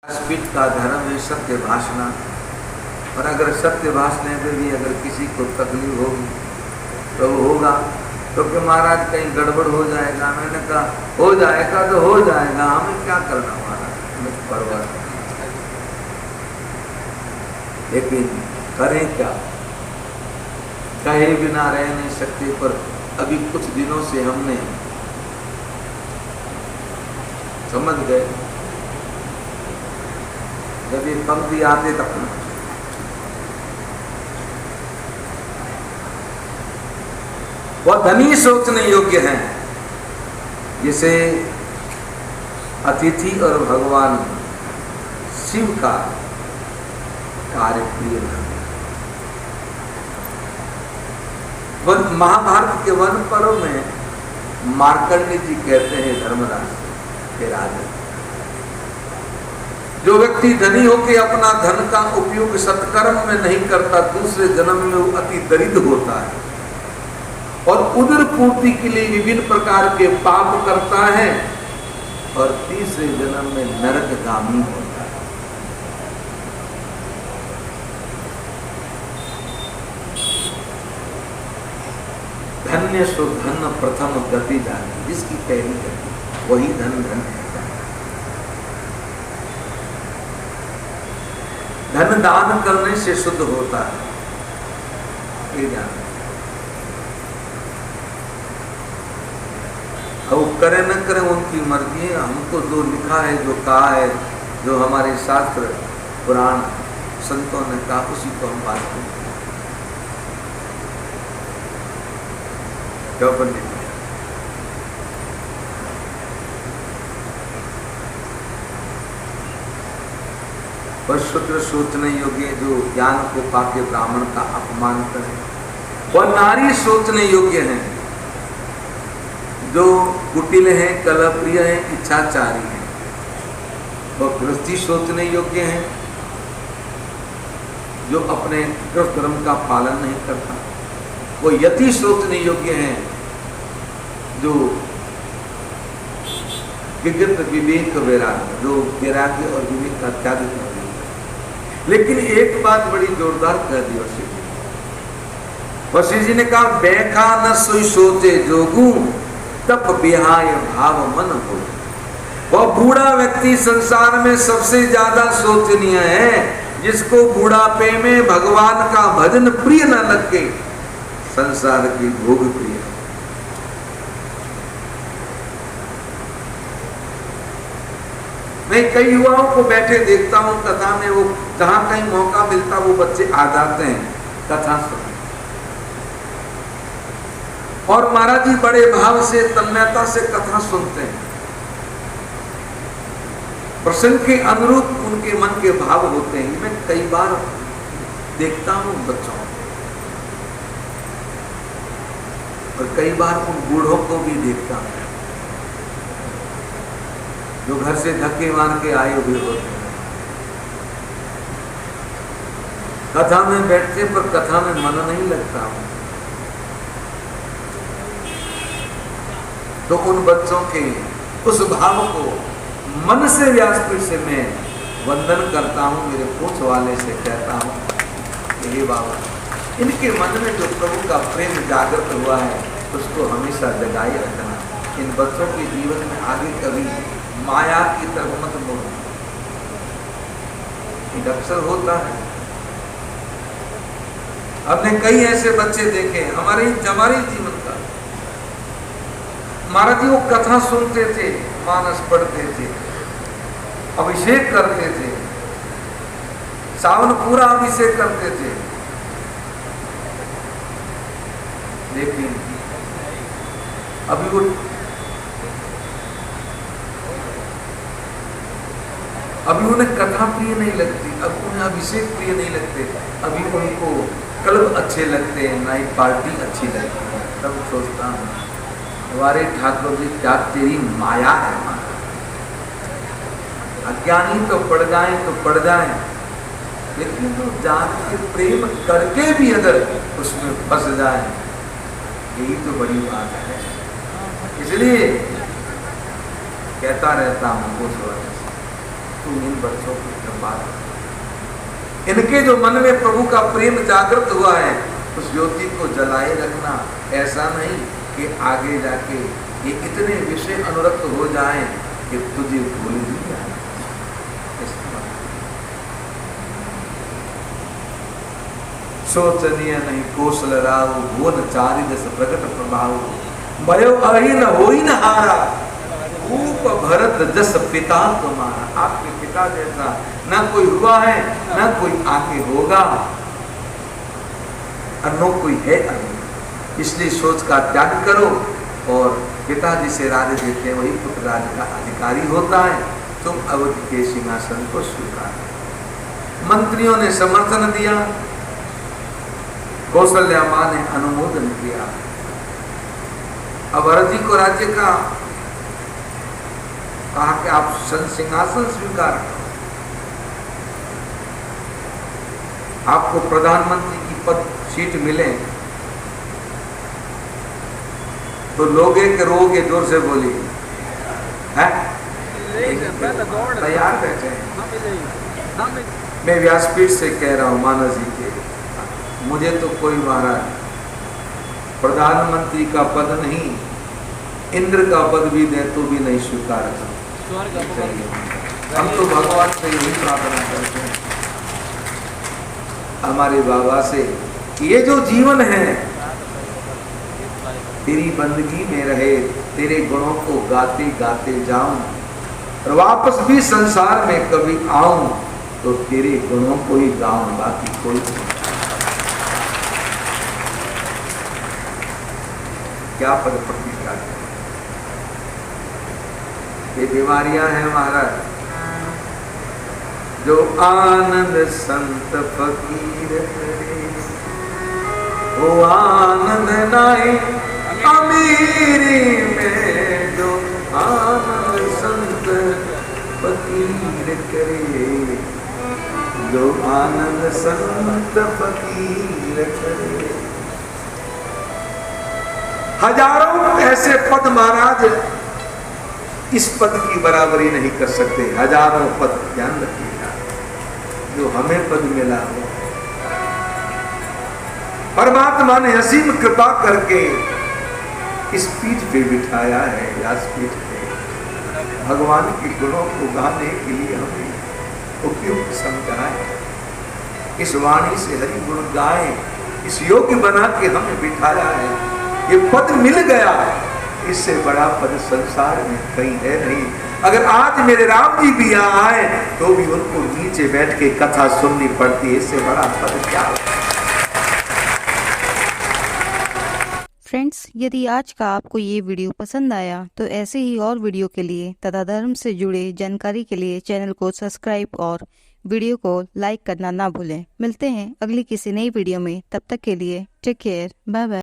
व्यासपीठ का धर्म है सत्य भाषण, और अगर सत्य भाषण पे भी अगर किसी को तकलीफ होगी तो होगा, क्योंकि महाराज कहीं गड़बड़ हो जाएगा। मैंने कहा हो जाएगा तो हो जाएगा, हमें क्या करना महाराज, हमें परवाह नहीं। लेकिन करें क्या, कहे बिना रह नहीं सकते। पर अभी कुछ दिनों से हमने समझ गए, जब ये पंक्ति आते तक वह धनी सोचने योग्य हैं, जिसे अतिथि और भगवान शिव का कार्य प्रिय है। महाभारत के वन पर्व में मार्कंडेय जी कहते हैं धर्मराज के राजा, जो व्यक्ति धनी होकर अपना धन का उपयोग सत्कर्म में नहीं करता, दूसरे जन्म में वो अति दरिद्र होता है और उदर पूर्ति के लिए विभिन्न प्रकार के पाप करता है और तीसरे जन्म में नरकगामी होता है। धन्य सो धन प्रथम गति जाने, जिसकी पहली गति वही धन है। धन दान करने से शुद्ध होता है, ये जान। अब करें न करें उनकी मर्जी है। हमको जो लिखा है, जो कहा है, जो हमारे शास्त्र पुराण संतों ने कहा, उसी को हम बात करते हैं। क्यों पंडित जी? और शूद्र सोचने योग्य, जो ज्ञान को पाके ब्राह्मण का अपमान करे। वह नारी सोचने योग्य हैं, जो कुटिल हैं, कलहप्रिय हैं, इच्छाचारी हैं। वह गृहस्थी सोचने योग्य हैं, जो अपने गृह धर्म का पालन नहीं करता। वो यति सोचने योग्य हैं, जो विगत विवेक वैराग्य, जो वैराग्य और विवेक का त्याग कर। लेकिन एक बात बड़ी जोरदार कह दी वशिष्ठ जी ने कहा, बैठा न सोई सोचे जोगू, तप बिहाय भाव मन हो। वह बूढ़ा व्यक्ति संसार में सबसे ज्यादा सोचनीय है, जिसको बुढ़ापे में भगवान का भजन प्रिय न लगे, संसार की भोग प्रिय। मैं कई युवाओं को बैठे देखता हूं कथा में, वो जहां कहीं मौका मिलता वो बच्चे आ जाते हैं कथा सुनने, और महाराज जी बड़े भाव से, तन्मयता से कथा सुनते हैं। प्रसंग के अनुरूप उनके मन के भाव होते हैं। मैं कई बार देखता हूं बच्चों और कई बार उन बूढ़ों को भी देखता हूं, जो घर से धक्के मार के आए हुए होते हैं। कथा में बैठते पर कथा में मन नहीं लगता हूं, तो उन बच्चों के उस भाव को मन से व्यासपीठ से मैं वंदन करता हूं, मेरे पूछ वाले से कहता हूं, हे बाबा, इनके मन में जो प्रभु का प्रेम जागृत हुआ है उसको हमेशा जगाए रखना। इन बच्चों के जीवन में आगे कभी माया की तरफ मत मोड़ना। अक्सर होता है, हमने कई ऐसे बच्चे देखे हमारे जीवन का। महाराज जी वो कथा सुनते थे, मानस पढ़ते थे, अभिषेक करते थे, सावन पूरा अभिषेक करते थे, लेकिन अभी उन्हें कथा प्रिय नहीं लगती, अब उन्हें अभिषेक प्रिय नहीं लगते, अभी उनको क्लब अच्छे लगते हैं, नाइट पार्टी अच्छी लगती है। तब सोचता हूँ, हमारे ठाकुर जी क्या तेरी माया है। अज्ञानी तो पड़ जाए, लेकिन तो जान के प्रेम करके भी अगर उसमें फंस जाए, यही तो बड़ी बात है। इसलिए कहता रहता हूं वो तुम इन बच्चों की कृपा, इनके जो मन में प्रभु का प्रेम जागृत हुआ है उस ज्योति को जलाए रखना। ऐसा नहीं कि आगे जाके ये इतने विषय अनुरक्त हो जाएं कि तुझे भूल ही जाए। सोचनीय नहीं कौशल राव, भुवन चारिदस प्रकट प्रभाव, भयो अहीन होई न हारा, रूप भरत जस पिता तुम्हारा। आपके पिता जैसा ना कोई हुआ है ना कोई आगे होगा, और न कोई है अभी। इसलिए सोच का त्याग करो और पिताजी से राज्य देते हैं, वही पुत्र राज्य का अधिकारी होता है। तुम अवधि के सिंहासन को स्वीकार। मंत्रियों ने समर्थन दिया, कौशल्या मां ने अनुमोदन किया। अब भरत जी को राज्य का कहा कि आप सिंहासन स्वीकार करो, आपको प्रधानमंत्री की पद सीट मिले तो लोगे के रोगे, जोर से बोली है, तैयार बैठे हैं। मैं व्यासपीठ से कह रहा हूं मानस जी के, मुझे तो कोई महाराज प्रधानमंत्री का पद नहीं, इंद्र का पद भी दे तो भी नहीं स्वीकार करते। हम तो भगवान से यही प्रार्थना करते हैं, हमारे बाबा से, ये जो जीवन है तेरी बंदगी में रहे, तेरे गुणों को गाते गाते जाऊं, और वापस भी संसार में कभी आऊं तो तेरे गुणों को ही गाऊं, बाकी कोई नहीं। क्या पद प्रतिष्ठा है, ये बीमारियां हैं महाराज। जो आनंद संत फकीर करे, वो आनंद नहीं अमीरी में। जो आनंद संत फकीर करे, जो आनंद संत फकीर करे। हजारों ऐसे पद महाराज इस पद की बराबरी नहीं कर सकते। हजारों पद, ध्यान रखिएगा, जो हमें पद मिला हो, परमात्मा ने असीम कृपा करके इस पीठ पे बिठाया है, व्यासपीठ पे। भगवान के गुणों को गाने के लिए हमें उपयुक्त समझा है। इस वाणी से हरि गुण गाएं, इस योग्य बना के हमें बिठाया है। ये पद मिल गया, इससे बड़ा पद संसार में कहीं है नहीं। अगर आज मेरे राम जी भी यहाँ आए तो भी उनको नीचे बैठ के कथा सुननी पड़ती है, इससे बड़ा पद क्या। फ्रेंड्स, यदि आज का आपको ये वीडियो पसंद आया तो ऐसे ही और वीडियो के लिए तथा धर्म से जुड़े जानकारी के लिए चैनल को सब्सक्राइब और वीडियो को लाइक करना ना भूलें। मिलते हैं अगली किसी नई वीडियो में, तब तक के लिए टेक केयर, बाय बाय।